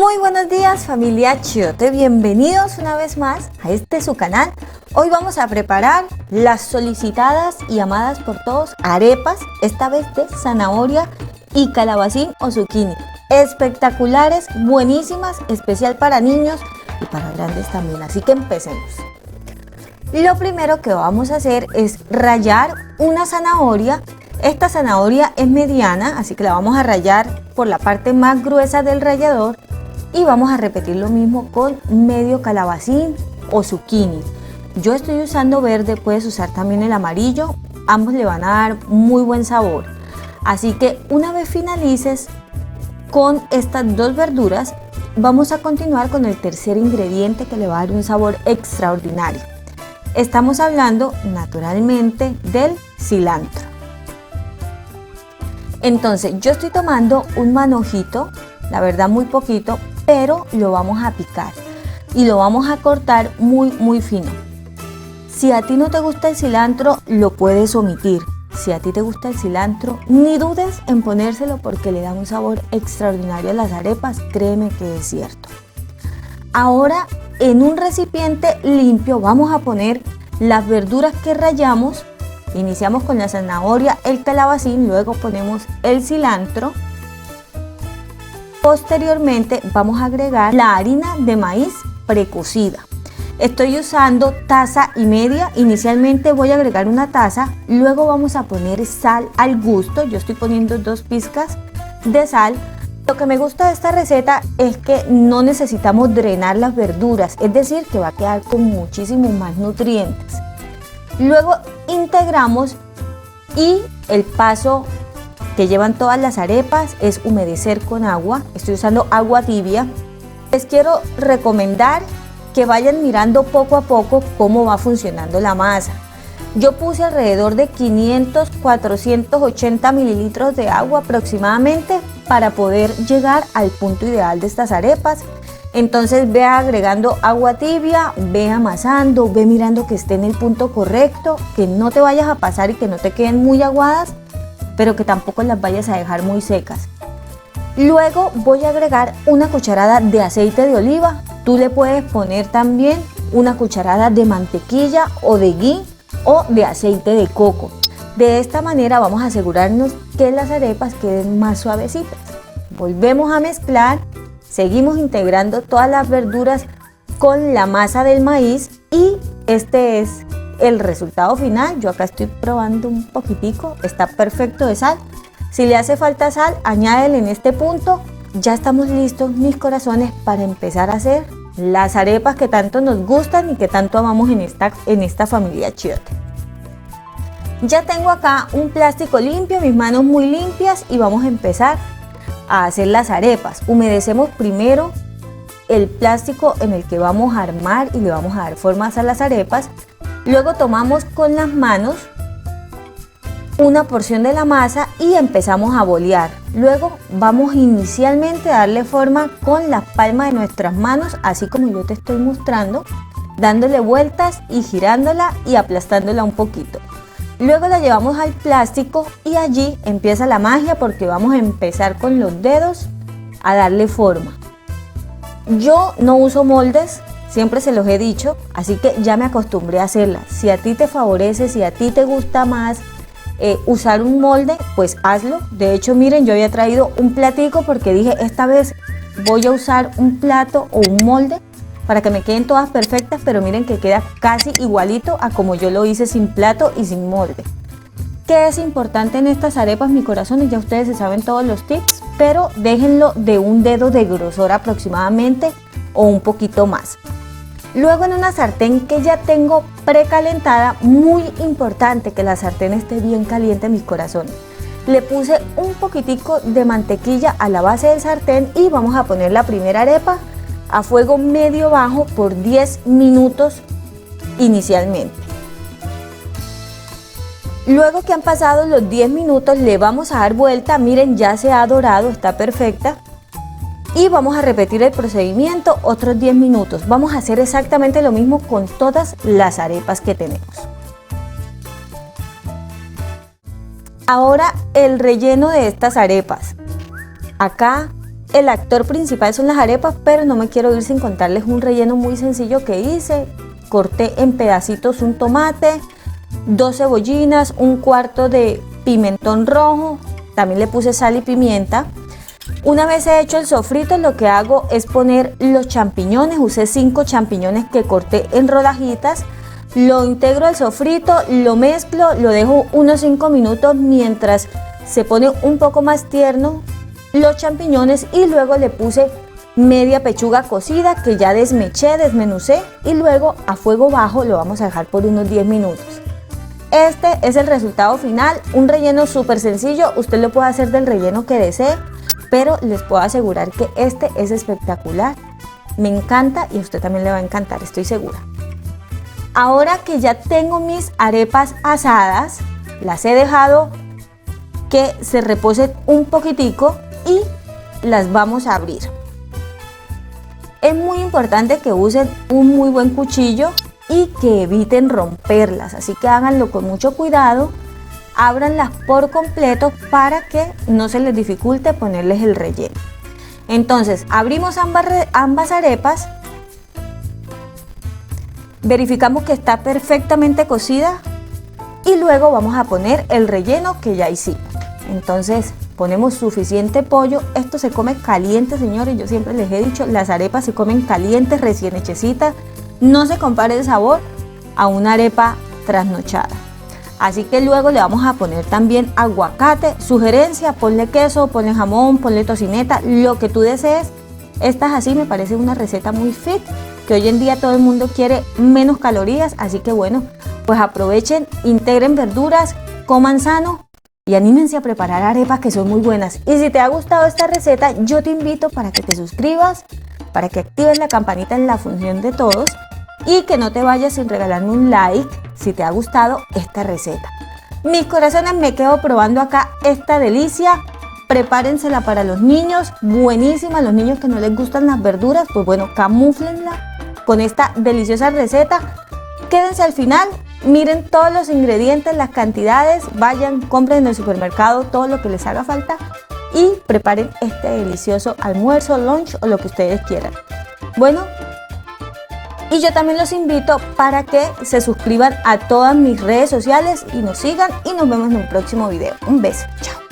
Muy buenos días, familia Chiote, bienvenidos una vez más a este su canal. Hoy vamos a preparar las solicitadas y amadas por todos arepas, esta vez de zanahoria y calabacín o zucchini. Espectaculares, buenísimas, especial para niños y para grandes también, así que empecemos. Lo primero que vamos a hacer es rallar una zanahoria. Esta zanahoria es mediana, así que la vamos a rallar por la parte más gruesa del rallador y vamos a repetir lo mismo con medio calabacín o zucchini. Yo estoy usando verde, puedes usar también el amarillo, ambos le van a dar muy buen sabor. Así que una vez finalices con estas dos verduras, vamos a continuar con el tercer ingrediente que le va a dar un sabor extraordinario. Estamos hablando naturalmente del cilantro. Entonces yo estoy tomando un manojito, la verdad muy poquito, pero lo vamos a picar y lo vamos a cortar muy fino. Si a ti no te gusta el cilantro, lo puedes omitir. Si a ti te gusta el cilantro, ni dudes en ponérselo porque le da un sabor extraordinario a las arepas, créeme que es cierto. Ahora en un recipiente limpio vamos a poner las verduras que rallamos. Iniciamos con la zanahoria, el calabacín, luego ponemos el cilantro. Posteriormente vamos a agregar la harina de maíz precocida. Estoy usando taza y media, inicialmente voy a agregar una taza, luego vamos a poner sal al gusto, yo estoy poniendo 2 pizcas de sal. Lo que me gusta de esta receta es que no necesitamos drenar las verduras, es decir, que va a quedar con muchísimos más nutrientes. Luego integramos y el paso que llevan todas las arepas es humedecer con agua. Estoy usando agua tibia. Les quiero recomendar que vayan mirando poco a poco cómo va funcionando la masa. Yo puse alrededor de 500-480 mililitros de agua aproximadamente para poder llegar al punto ideal de estas arepas. Entonces ve agregando agua tibia, ve amasando, ve mirando que esté en el punto correcto, que no te vayas a pasar y que no te queden muy aguadas, pero que tampoco las vayas a dejar muy secas. Luego voy a agregar una cucharada de aceite de oliva. Tú le puedes poner también una cucharada de mantequilla o de ghee o de aceite de coco. De esta manera vamos a asegurarnos que las arepas queden más suavecitas. Volvemos a mezclar. Seguimos integrando todas las verduras con la masa del maíz y este es el resultado final. Yo acá estoy probando un poquitico, está perfecto de sal. Si le hace falta sal, añádele en este punto. Ya estamos listos, mis corazones, para empezar a hacer las arepas que tanto nos gustan y que tanto amamos en esta familia Chiote. Ya tengo acá un plástico limpio, mis manos muy limpias y vamos a empezar a hacer las arepas. Humedecemos primero el plástico en el que vamos a armar y le vamos a dar formas a las arepas. Luego tomamos con las manos una porción de la masa y empezamos a bolear. Luego vamos inicialmente a darle forma con la palma de nuestras manos, así como yo te estoy mostrando, dándole vueltas y girándola y aplastándola un poquito. Luego la llevamos al plástico y allí empieza la magia porque vamos a empezar con los dedos a darle forma. Yo no uso moldes, siempre se los he dicho, así que ya me acostumbré a hacerla. Si a ti te favorece, si a ti te gusta más usar un molde, pues hazlo. De hecho, miren, yo había traído un platico porque dije, esta vez voy a usar un plato o un molde para que me queden todas perfectas, pero miren que queda casi igualito a como yo lo hice sin plato y sin molde. ¿Qué es importante en estas arepas, mi corazón? Ya ustedes se saben todos los tips, pero déjenlo de un dedo de grosor aproximadamente o un poquito más. Luego en una sartén que ya tengo precalentada, muy importante que la sartén esté bien caliente, mis corazones. Le puse un poquitico de mantequilla a la base del sartén y vamos a poner la primera arepa a fuego medio bajo por 10 minutos inicialmente. Luego que han pasado los 10 minutos le vamos a dar vuelta, miren, ya se ha dorado, está perfecta. Y vamos a repetir el procedimiento otros 10 minutos. Vamos a hacer exactamente lo mismo con todas las arepas que tenemos. Ahora el relleno de estas arepas. Acá el actor principal son las arepas, pero no me quiero ir sin contarles un relleno muy sencillo que hice. Corté en pedacitos un tomate, 2 cebollinas, un cuarto de pimentón rojo, también le puse sal y pimienta. Una vez he hecho el sofrito, lo que hago es poner los champiñones. Usé 5 champiñones que corté en rodajitas. Lo integro al sofrito, lo mezclo, lo dejo unos 5 minutos mientras se pone un poco más tierno los champiñones, y luego le puse media pechuga cocida que ya desmeché, desmenucé, y luego a fuego bajo lo vamos a dejar por unos 10 minutos. Este es el resultado final, un relleno súper sencillo. Usted lo puede hacer del relleno que desee, pero les puedo asegurar que este es espectacular. Me encanta y a usted también le va a encantar, estoy segura. Ahora que ya tengo mis arepas asadas, las he dejado que se reposen un poquitico y las vamos a abrir. Es muy importante que usen un muy buen cuchillo y que eviten romperlas, así que háganlo con mucho cuidado. Ábranlas por completo para que no se les dificulte ponerles el relleno. Entonces abrimos ambas arepas, verificamos que está perfectamente cocida y luego vamos a poner el relleno que ya hicimos. Entonces ponemos suficiente pollo. Esto se come caliente, señores, yo siempre les he dicho, las arepas se comen calientes, recién hechecitas. No se compare el sabor a una arepa trasnochada. Así que luego le vamos a poner también aguacate. Sugerencia, ponle queso, ponle jamón, ponle tocineta, lo que tú desees. Esta es así, me parece una receta muy fit, que hoy en día todo el mundo quiere menos calorías. Así que bueno, pues aprovechen, integren verduras, coman sano y anímense a preparar arepas que son muy buenas. Y si te ha gustado esta receta, yo te invito para que te suscribas, para que actives la campanita en la función de todos y que no te vayas sin regalarme un like si te ha gustado esta receta. Mis corazones, me quedo probando acá esta delicia. Prepárensela para los niños, buenísima. Los niños que no les gustan las verduras, pues bueno, camúflenla con esta deliciosa receta. Quédense al final, miren todos los ingredientes, las cantidades, vayan, compren en el supermercado todo lo que les haga falta y preparen este delicioso almuerzo, lunch o lo que ustedes quieran. Bueno, y yo también los invito para que se suscriban a todas mis redes sociales y nos sigan, y nos vemos en un próximo video. Un beso, chao.